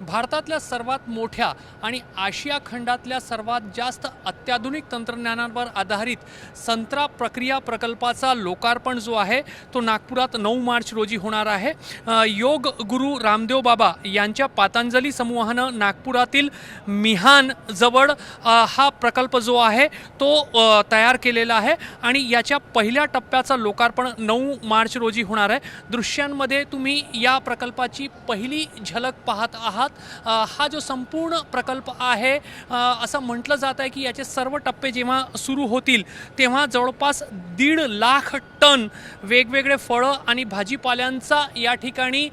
भारतातल्या सर्वात मोठ्या आणि आशिया खंडातल्या सर्वात जास्त अत्याधुनिक तंत्रज्ञानावर आधारित संत्रा प्रक्रिया प्रकल्पाचा लोकार्पण जो आहे तो नागपुरात 9 मार्च रोजी होणार आहे। योग गुरु रामदेव बाबा यांच्या पतंजली समूहानं नागपुरातील मिहान जवळ हा प्रकल्प जो आहे तो तयार केलेला आहे आणि याच्या पहिल्या टप्प्याचं लोकार्पण 9 मार्च रोजी होणार आहे। दृश्यांमध्ये तुम्ही या प्रकल्पाची पहिली झलक पाहत आहात। हा जो संपूर्ण प्रकल्प आहे असं म्हटलं जात आहे की याचे सर्व टप्पे जेव्हा सुरू होतील तेव्हा जवळपास 1.5 लाख टन वेगवेगळे फळं आणि भाजीपाल्यांचा या ठिकाणी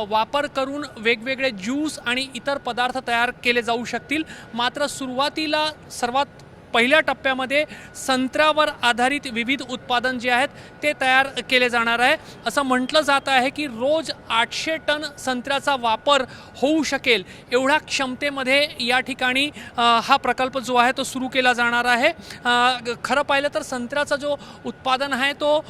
वापर करून वेगवेगळे ज्यूस आणि इतर पदार्थ तयार केले जाऊ शकतील। मात्र सुरुवातीला सर्वात पहिल्या टप्प्यामध्ये संत्र्यावर आधारित विविध उत्पादन जे आहेत ते तयार केले जाणार आहे। असं म्हटलं जात आहे की रोज 800 टन संत्र्याचा वापर होऊ शकेल एवढ्या क्षमतेमध्ये या ठिकाणी हा प्रकल्प जो आहे तो सुरू केला जाणार आहे। खरं पाहिलं तर संत्र्याचा जो उत्पादन आहे तो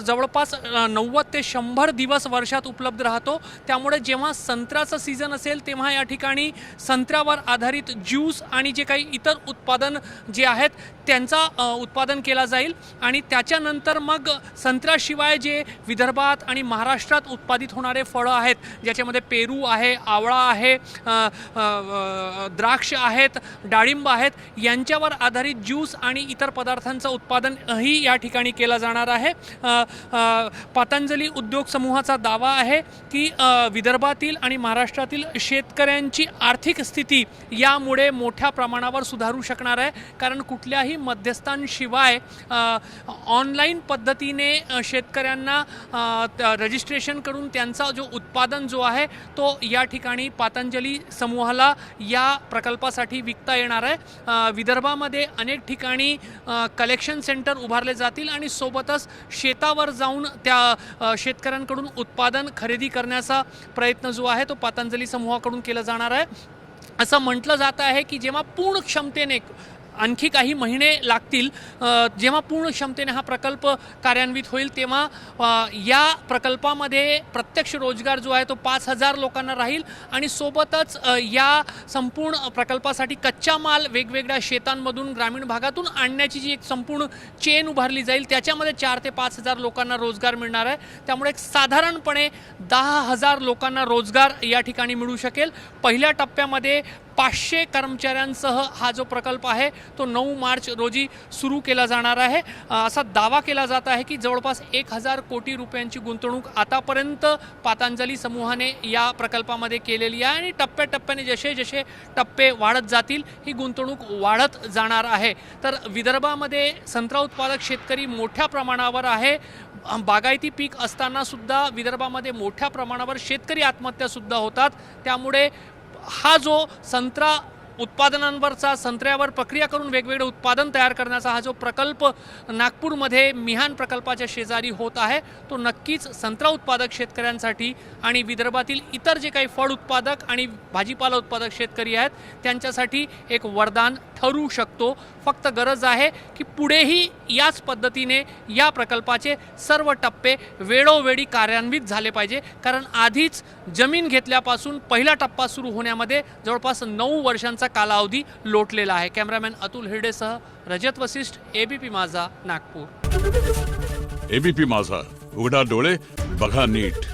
जवळपास 90 ते 100 दिवस वर्षात उपलब्ध राहतो। त्यामुळे जेव्हा संत्र्याचा सीझन असेल तेव्हा या ठिकाणी संत्र्यावर आधारित ज्यूस आणि जे काही इतर उत्पादन जे आहेत त्यांचा उत्पादन केला जाईल आणि त्याच्यानंतर मग संत्र्याशिवाय जे विदर्भात आणि महाराष्ट्रात उत्पादित होणारे फळं आहेत ज्याच्यामध्ये पेरू आहे, आवळा आहे, द्राक्ष आहेत, डाळिंब आहेत, यांच्यावर आधारित ज्यूस आणि इतर पदार्थांचं उत्पादनही या ठिकाणी केलं जाणार आहे। पतंजली उद्योग समूहाचा दावा आहे की विदर्भातील आणि महाराष्ट्रातील शेतकऱ्यांची आर्थिक स्थिती यामुळे मोठ्या प्रमाणावर सुधारू शकणार आहे। कारण कुठल्याही मध्यस्थांशिवाय ऑनलाईन पद्धतीने शेतकऱ्यांना रजिस्ट्रेशन करून त्यांचा जो उत्पादन जो आहे तो या ठिकाणी पतंजली समूहाला या प्रकल्पासाठी विकता येणार आहे। विदर्भामध्ये अनेक ठिकाणी कलेक्शन सेंटर उभारले जातील आणि सोबतच शेतावर जाऊन त्या शेतकऱ्यांकडून उत्पादन खरेदी करण्याचा प्रयत्न जो आहे तो पतंजली समूहाकडून केला जाणार आहे। असं म्हटलं जात आहे की जेव्हा पूर्ण क्षमतेने आणखी काही महिने लागतील, जेव्हा पूर्ण क्षमतेने हा प्रकल्प कार्यान्वित होईल तेव्हा या प्रकल्पामध्ये प्रत्यक्ष रोजगार जो आहे तो 5000 लोकांना राहील आणि सोबतच या संपूर्ण प्रकल्पासाठी कच्चा माल वेगवेगळ्या शेतांमधून ग्रामीण भागातून आणण्याची जी एक संपूर्ण चेन उभारली जाईल त्याच्यामध्ये 4 ते 5000 लोकांना रोजगार मिळणार आहे। त्यामुळे साधारणपणे 10,000 लोकांना रोजगार या ठिकाणी मिळू शकेल। पहिल्या टप्प्यामध्ये 500 कर्मचाऱ्यांसह हा जो प्रकल्प आहे तो 9 मार्च रोजी सुरू केला जाणार आहे। असा दावा केला जात आहे की जवळपास 1000 कोटी रुपयांची गुंतवणूक आतापर्यंत पतंजली समूहाने या प्रकल्पामध्ये केलेली आहे आणि टप्प्याटप्प्याने जसे जसे टप्पे वाढत जातील ही गुंतवणूक वाढत जाणार आहे। तर विदर्भामध्ये संत्रा उत्पादक शेतकरी मोठ्या प्रमाणावर आहे। बागायती पीक असताना सुद्धा विदर्भामध्ये मोठ्या प्रमाणावर शेतकरी आत्महत्या सुद्धा होतात। त्यामुळे हा जो संत्रा उत्पादनांवरचा संत्र्यावर प्रक्रिया करून वेगवेगळे उत्पादन तयार करण्याचा हा जो प्रकल्प नागपूरमध्ये मिहान प्रकल्पाच्या शेजारी होत आहे तो नक्कीच संत्रा उत्पादक शेतकऱ्यांसाठी आणि विदर्भातील इतर जे काही फळ उत्पादक आणि भाजीपाला उत्पादक शेतकरी आहेत त्यांच्यासाठी एक वरदान ठरू शकतो। फक्त गरज आहे की पुढेही याच पद्धतीने या प्रकल्पाचे सर्व टप्पे वेळोवेळी कार्यान्वित झाले पाहिजे। कारण आधीच जमीन घेतल्यापासून पहिला टप्पा सुरू होण्यामध्ये जवळपास 9 वर्षांचा कालावधी लोटलेला आहे। कॅमेरामॅन अतुल हिरडेसह रजत वशिष्ठ, एबीपी माझा, नागपूर। एबीपी माझा, उघडा डोळे बघा नीट।